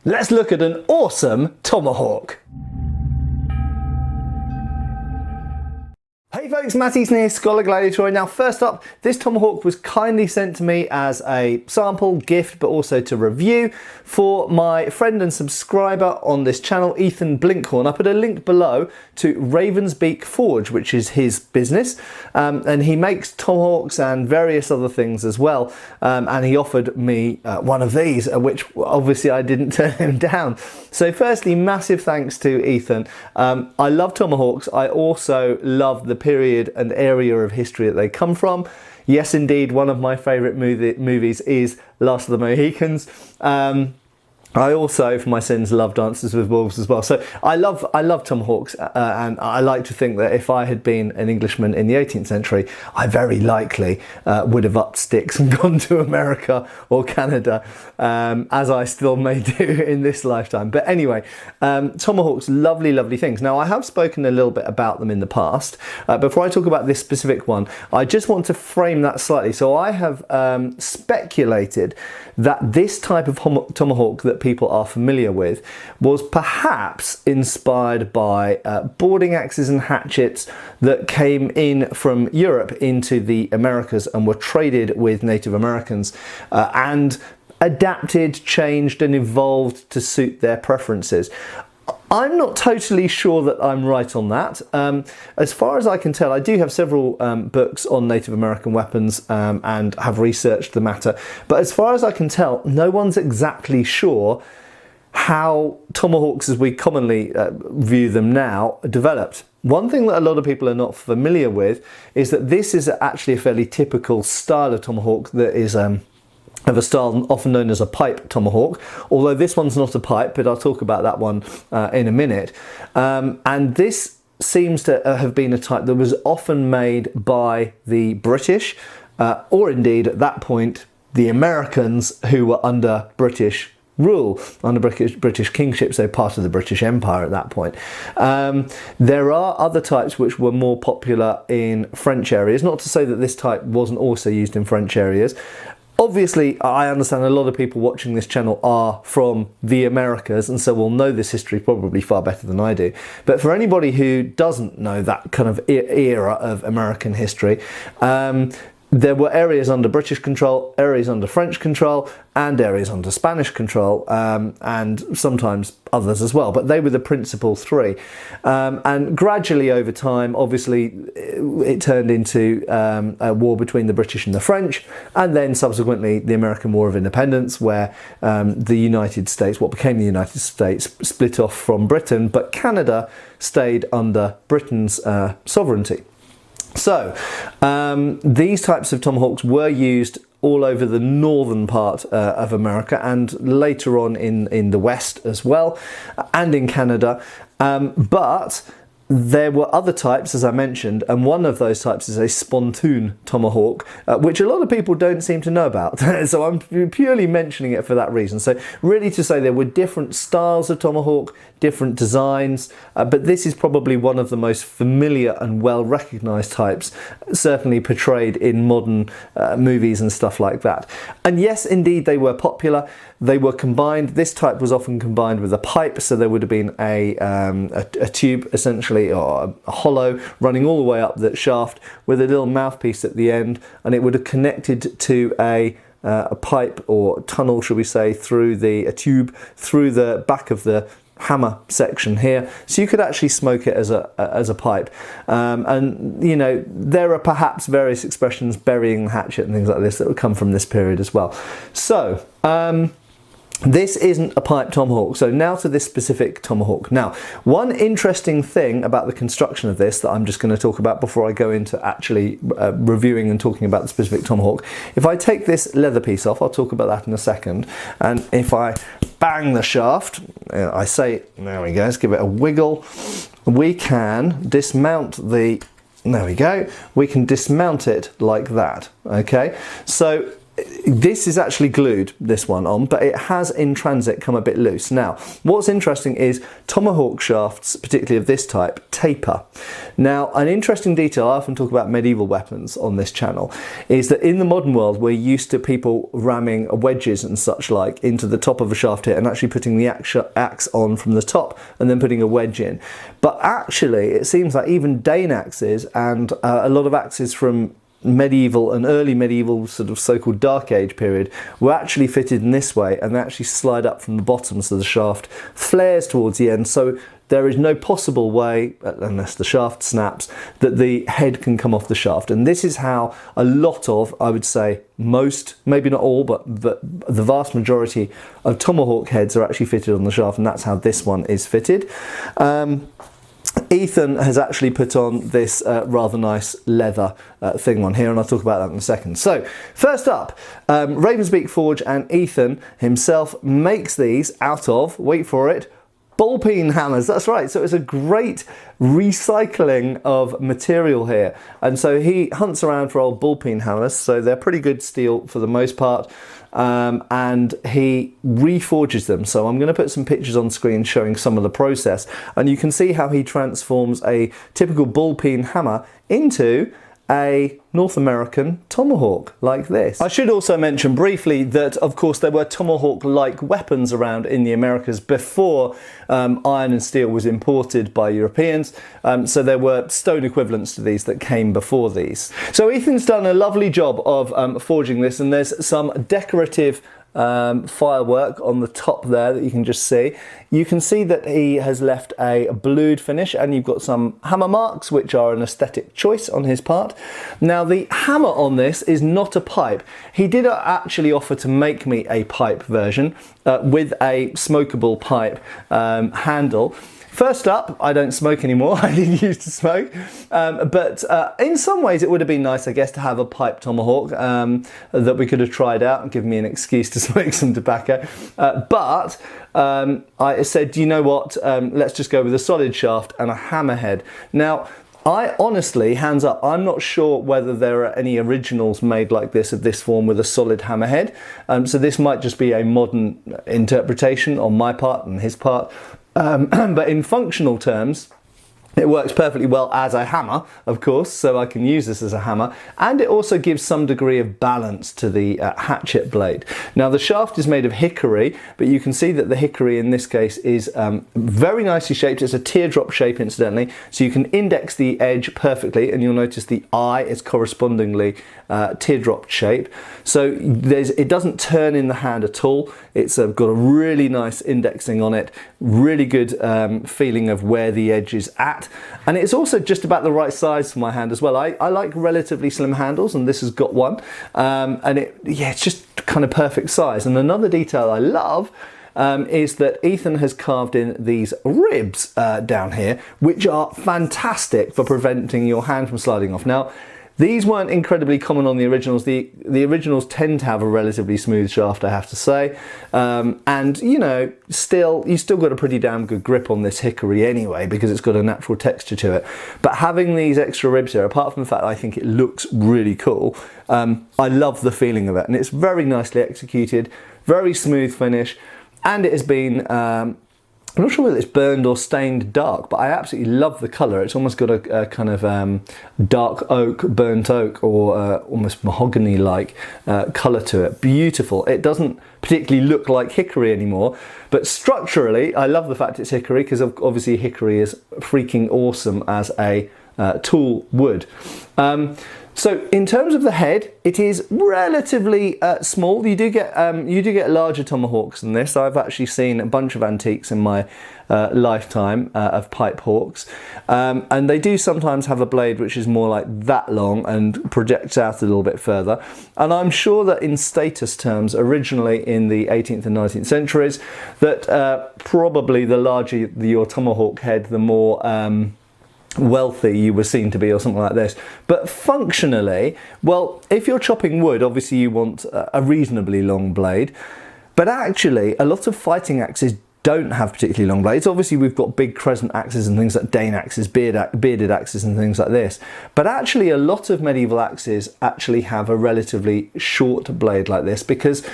Let's look at an awesome tomahawk. Hey folks, Matt Easton here, Schola Gladiatoria. Now first up, this tomahawk was kindly sent to me as a sample, gift, but also to review for my friend and subscriber on this channel, Ethan Blinkhorn. I put a link below to Ravensbeak Forge, which is his business, and he makes tomahawks and various other things as well, and he offered me one of these, which obviously I didn't turn him down. So firstly, massive thanks to Ethan. I love tomahawks. I also love the period and area of history that they come from. Yes, indeed, one of my favourite movies is Last of the Mohicans. I also, for my sins, love Dances with Wolves as well. So I love tomahawks, and I like to think that if I had been an Englishman in the 18th century, I very likely would have upped sticks and gone to America or Canada, as I still may do in this lifetime. But anyway, tomahawks, lovely things. Now, I have spoken a little bit about them in the past. Before I talk about this specific one, I just want to frame that slightly. So I have speculated that this type of tomahawk that people are familiar with was perhaps inspired by boarding axes and hatchets that came in from Europe into the Americas and were traded with Native Americans and adapted, changed and evolved to suit their preferences. I'm not totally sure that I'm right on that. As far as I can tell, I do have several books on Native American weapons and have researched the matter. But as far as I can tell, no one's exactly sure how tomahawks, as we commonly view them now, developed. One thing that a lot of people are not familiar with is that this is actually a fairly typical style of tomahawk that is of a style often known as a pipe tomahawk, although this one's not a pipe, but I'll talk about that one in a minute. And this seems to have been a type that was often made by the British, or indeed at that point the Americans, who were under British rule, under British kingship, so part of the British Empire at that point. There are other types which were more popular in French areas, not to say that this type wasn't also used in French areas. Obviously, I understand a lot of people watching this channel are from the Americas, and so will know this history probably far better than I do. But for anybody who doesn't know that kind of era of American history, there were areas under British control, areas under French control, and areas under Spanish control, and sometimes others as well. But they were the principal three. And gradually over time, obviously, it turned into a war between the British and the French, and then subsequently the American War of Independence, where the United States, what became the United States, split off from Britain, but Canada stayed under Britain's sovereignty. So, these types of tomahawks were used all over the northern part of America and later on in the West as well, and in Canada. But there were other types, as I mentioned, and one of those types is a spontoon tomahawk, which a lot of people don't seem to know about. So I'm purely mentioning it for that reason. So really to say there were different styles of tomahawk, different designs, but this is probably one of the most familiar and well recognized types, certainly portrayed in modern movies and stuff like that. And yes, indeed, they were popular. They were combined. This type was often combined with a pipe, so there would have been a tube essentially, or a hollow running all the way up the shaft with a little mouthpiece at the end, and it would have connected to a pipe or tunnel, should we say, through a tube through the back of the hammer section here, so you could actually smoke it as a pipe. And you know, there are perhaps various expressions, burying the hatchet and things like this, that would come from this period as well. So this isn't a pipe tomahawk. So now to this specific tomahawk. Now, one interesting thing about the construction of this that I'm just going to talk about before I go into actually reviewing and talking about the specific tomahawk. If I take this leather piece off, I'll talk about that in a second, and if I bang the shaft, I say, there we go, let's give it a wiggle, we can dismount the, there we go, we can dismount it like that, okay? So this is actually glued, this one on, but it has in transit come a bit loose. Now, what's interesting is Tomahawk shafts, particularly of this type, taper. Now, an interesting detail, I often talk about medieval weapons on this channel, is that in the modern world, we're used to people ramming wedges and such like into the top of a shaft here and actually putting the axe on from the top and then putting a wedge in. But actually, it seems like even Dane axes and a lot of axes from medieval and early medieval sort of so-called dark age period were actually fitted in this way, and they actually slide up from the bottom so the shaft flares towards the end, so there is no possible way, unless the shaft snaps, that the head can come off the shaft. And this is how a lot of, I would say most, maybe not all, but the vast majority of Tomahawk heads are actually fitted on the shaft, and that's how this one is fitted. Ethan has actually put on this rather nice leather thing on here, and I'll talk about that in a second. So first up, Ravensbeak Forge, and Ethan himself makes these out of, wait for it, ball peen hammers. That's right, so it's a great recycling of material here, and so he hunts around for old ball peen hammers, so they're pretty good steel for the most part. And he reforges them. So I'm going to put some pictures on screen showing some of the process, and you can see how he transforms a typical ball peen hammer into a North American Tomahawk like this. I should also mention briefly that of course there were Tomahawk-like weapons around in the Americas before iron and steel was imported by Europeans, so there were stone equivalents to these that came before these. So Ethan's done a lovely job of forging this, and there's some decorative firework on the top there that you can just see. You can see that he has left a blued finish, and you've got some hammer marks which are an aesthetic choice on his part. Now the hammer on this is not a pipe. He did actually offer to make me a pipe version with a smokable pipe handle. First up, I don't smoke anymore. I didn't used to smoke, but in some ways it would have been nice, I guess, to have a pipe Tomahawk that we could have tried out and give me an excuse to smoke some tobacco. But I said, you know what, let's just go with a solid shaft and a hammerhead. Now, I honestly, hands up, I'm not sure whether there are any originals made like this of this form with a solid hammerhead. So this might just be a modern interpretation on my part and his part. But in functional terms, it works perfectly well as a hammer, of course, so I can use this as a hammer, and it also gives some degree of balance to the hatchet blade. Now the shaft is made of hickory, but you can see that the hickory in this case is very nicely shaped. It's a teardrop shape, incidentally, so you can index the edge perfectly, and you'll notice the eye is correspondingly teardrop shape. So it doesn't turn in the hand at all. It's got a really nice indexing on it, really good feeling of where the edge is at. And it's also just about the right size for my hand as well. I like relatively slim handles, and this has got one. And it's just kind of perfect size. And another detail I love is that Ethan has carved in these ribs down here, which are fantastic for preventing your hand from sliding off. Now, these weren't incredibly common on the originals. The originals tend to have a relatively smooth shaft, I have to say. And, you know, you still got a pretty damn good grip on this hickory anyway, because it's got a natural texture to it. But having these extra ribs here, apart from the fact I think it looks really cool, I love the feeling of it. And it's very nicely executed, very smooth finish, and it has been I'm not sure whether it's burned or stained dark, but I absolutely love the colour. It's almost got a kind of dark oak, burnt oak, or almost mahogany-like colour to it. Beautiful. It doesn't particularly look like hickory anymore, but structurally, I love the fact it's hickory, because obviously hickory is freaking awesome as a tool wood. So in terms of the head, it is relatively small. You do get larger tomahawks than this. I've actually seen a bunch of antiques in my lifetime of pipe hawks, and they do sometimes have a blade which is more like that long and projects out a little bit further. And I'm sure that in status terms, originally in the 18th and 19th centuries, that probably the larger your tomahawk head, the more wealthy you were seen to be, or something like this. But functionally, well, if you're chopping wood, obviously you want a reasonably long blade, but actually a lot of fighting axes don't have particularly long blades. Obviously we've got big crescent axes and things like Dane axes, bearded axes and things like this, but actually a lot of medieval axes actually have a relatively short blade like this, because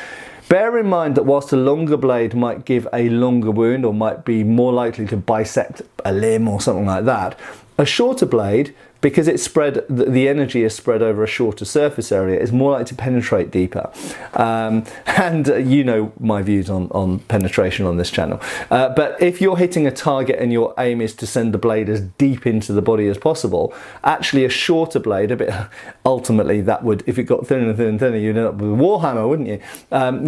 bear in mind that whilst a longer blade might give a longer wound or might be more likely to bisect a limb or something like that, a shorter blade, because it's spread, the energy is spread over a shorter surface area, is more likely to penetrate deeper. And you know my views on penetration on this channel. But if you're hitting a target and your aim is to send the blade as deep into the body as possible, actually a shorter blade, ultimately that would, if it got thinner and thinner and thinner, you'd end up with a warhammer, wouldn't you?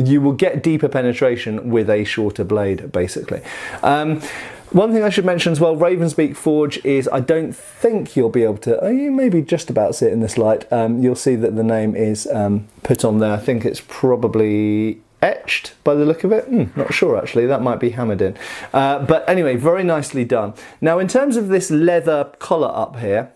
You will get deeper penetration with a shorter blade, basically. One thing I should mention as well, Ravensbeak Forge is, I don't think you'll be able to, you maybe just about see it in this light, you'll see that the name is put on there. I think it's probably etched by the look of it. Not sure actually, that might be hammered in. But anyway, very nicely done. Now in terms of this leather collar up here,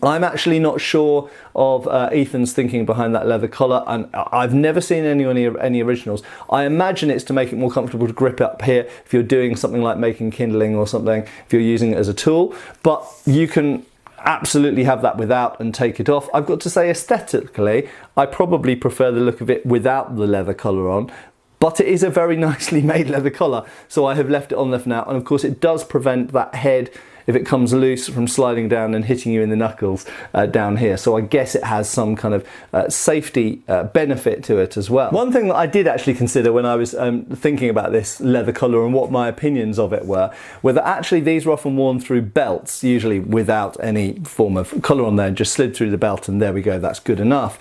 I'm actually not sure of Ethan's thinking behind that leather collar, and I've never seen any originals. I imagine it's to make it more comfortable to grip up here if you're doing something like making kindling or something, if you're using it as a tool, but you can absolutely have that without and take it off. I've got to say, aesthetically, I probably prefer the look of it without the leather collar on, but it is a very nicely made leather collar, so I have left it on there for now. And of course it does prevent that head, if it comes loose, from sliding down and hitting you in the knuckles down here. So I guess it has some kind of safety benefit to it as well. One thing that I did actually consider when I was thinking about this leather collar and what my opinions of it were that actually these were often worn through belts, usually without any form of collar on there, just slid through the belt and there we go, that's good enough.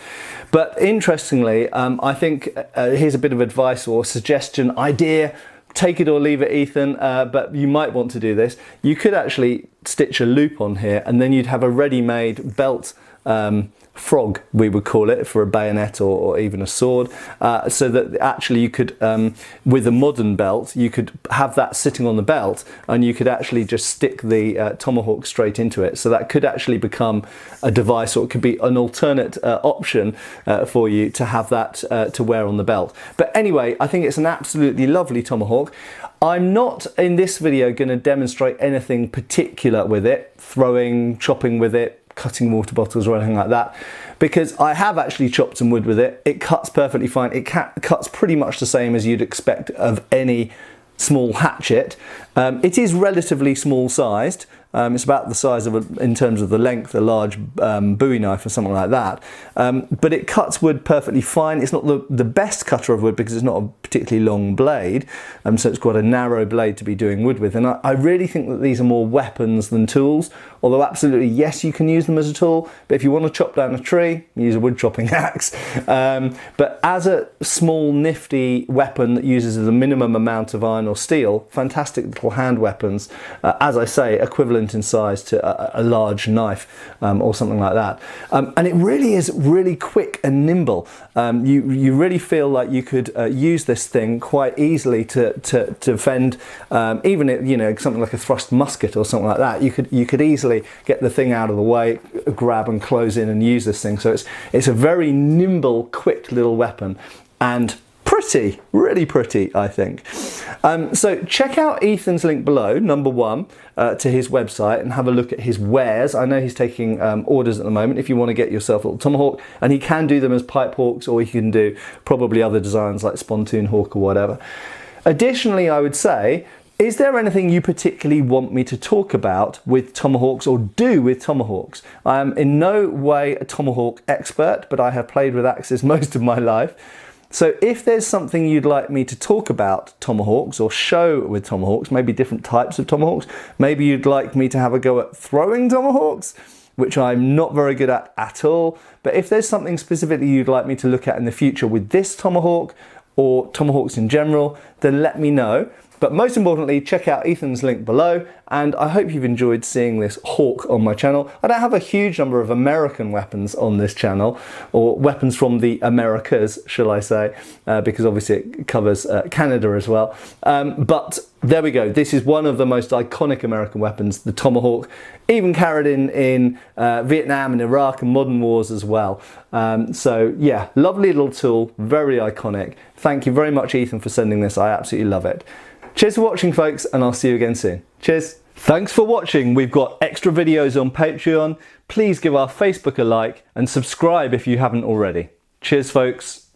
But interestingly, I think here's a bit of advice or suggestion, idea, take it or leave it, Ethan, but you might want to do this. You could actually stitch a loop on here and then you'd have a ready-made belt frog, we would call it, for a bayonet or even a sword, so that actually you could, with a modern belt, you could have that sitting on the belt and you could actually just stick the tomahawk straight into it. So that could actually become a device, or it could be an alternate option for you to have that to wear on the belt. But anyway, I think it's an absolutely lovely tomahawk. I'm not in this video going to demonstrate anything particular with it, throwing, chopping with it, cutting water bottles or anything like that, because I have actually chopped some wood with it. It cuts perfectly fine. It cuts pretty much the same as you'd expect of any small hatchet. It is relatively small sized. It's about the size of, in terms of the length, a large Bowie knife or something like that. But it cuts wood perfectly fine. It's not the best cutter of wood because it's not a particularly long blade, so it's got a narrow blade to be doing wood with. And I really think that these are more weapons than tools, although absolutely yes, you can use them as a tool, but if you want to chop down a tree, use a wood chopping axe. But as a small nifty weapon that uses the minimum amount of iron or steel, fantastic little hand weapons, as I say, equivalent in size to a large knife or something like that. And it really is really quick and nimble. You really feel like you could use this thing quite easily to defend, even you know, something like a thrust musket or something like that. You could easily get the thing out of the way, grab and close in and use this thing. So it's a very nimble, quick little weapon, and pretty, really pretty, I think. So check out Ethan's link below, number one, to his website, and have a look at his wares. I know he's taking orders at the moment if you want to get yourself a little tomahawk, and he can do them as pipe hawks, or he can do probably other designs like spontoon hawk or whatever. Additionally, I would say, is there anything you particularly want me to talk about with tomahawks or do with tomahawks? I am in no way a tomahawk expert, but I have played with axes most of my life. So if there's something you'd like me to talk about tomahawks or show with tomahawks, maybe different types of tomahawks, maybe you'd like me to have a go at throwing tomahawks, which I'm not very good at all, but if there's something specifically you'd like me to look at in the future with this tomahawk or tomahawks in general, then let me know. But most importantly, check out Ethan's link below, and I hope you've enjoyed seeing this hawk on my channel. I don't have a huge number of American weapons on this channel, or weapons from the Americas, shall I say, because obviously it covers Canada as well. But there we go. This is one of the most iconic American weapons, the tomahawk, even carried in Vietnam and Iraq and modern wars as well. So yeah, lovely little tool, very iconic. Thank you very much, Ethan, for sending this. I absolutely love it. Cheers for watching, folks, and I'll see you again soon. Cheers. Thanks for watching. We've got extra videos on Patreon. Please give our Facebook a like and subscribe if you haven't already. Cheers, folks.